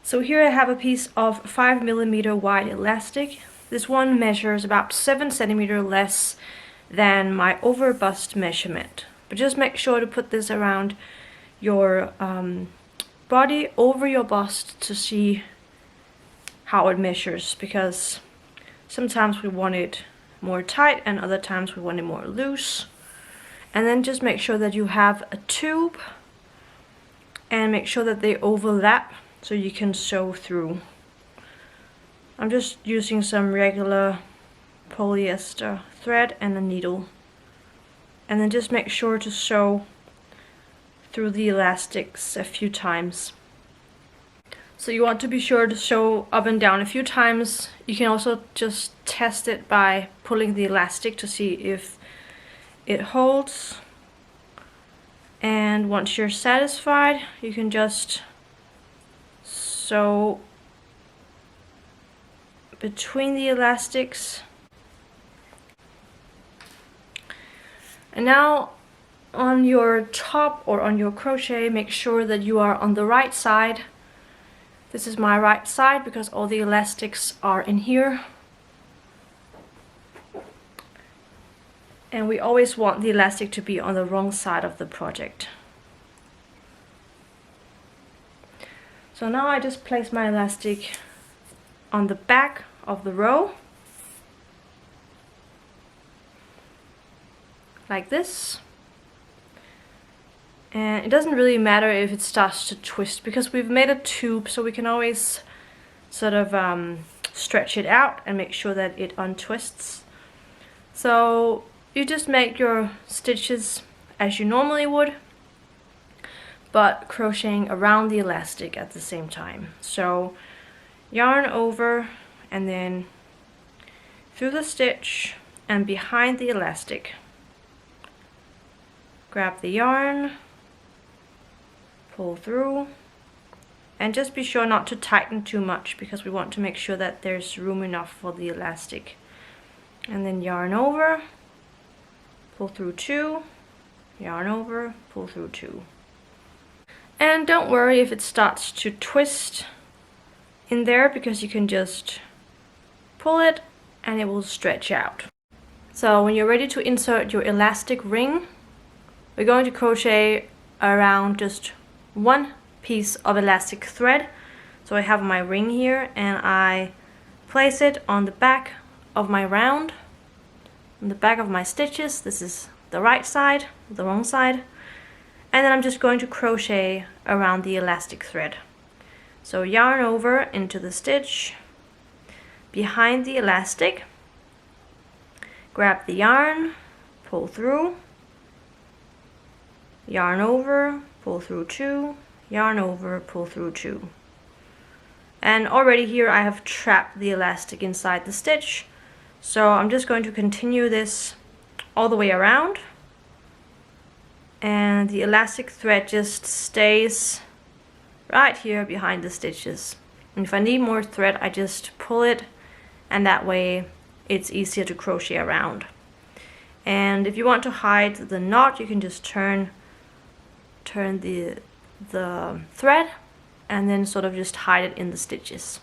So here I have a piece of 5mm wide elastic. This one measures about 7 centimeters less than my over bust measurement. But just make sure to put this around your body over your bust to see how it measures, because sometimes we want it more tight and other times we want it more loose. And then just make sure that you have a tube and make sure that they overlap so you can sew through. I'm just using some regular polyester thread and a needle. And then just make sure to sew through the elastics a few times. So you want to be sure to sew up and down a few times. You can also just test it by pulling the elastic to see if it holds. And once you're satisfied, you can just sew between the elastics. And now on your top or on your crochet, make sure that you are on the right side. This is my right side because all the elastics are in here. And we always want the elastic to be on the wrong side of the project. So now I just place my elastic on the back of the row, like this. And it doesn't really matter if it starts to twist because we've made a tube, so we can always sort of stretch it out and make sure that it untwists. So you just make your stitches as you normally would, but crocheting around the elastic at the same time. So yarn over and then through the stitch and behind the elastic. Grab the yarn, pull through, and just be sure not to tighten too much because we want to make sure that there's room enough for the elastic. And then yarn over, pull through 2, yarn over, pull through 2. And don't worry if it starts to twist in there because you can just pull it and it will stretch out. So when you're ready to insert your elastic ring, we're going to crochet around just one piece of elastic thread. So I have my ring here and I place it on the back of my round, on the back of my stitches. This is the right side, the wrong side. And then I'm just going to crochet around the elastic thread. So yarn over into the stitch, behind the elastic, grab the yarn, pull through, yarn over, pull through 2, yarn over, pull through 2. And already here I have trapped the elastic inside the stitch, so I'm just going to continue this all the way around, and the elastic thread just stays right here behind the stitches. And if I need more thread, I just pull it, and that way it's easier to crochet around. And if you want to hide the knot, you can just turn the thread and then sort of just hide it in the stitches.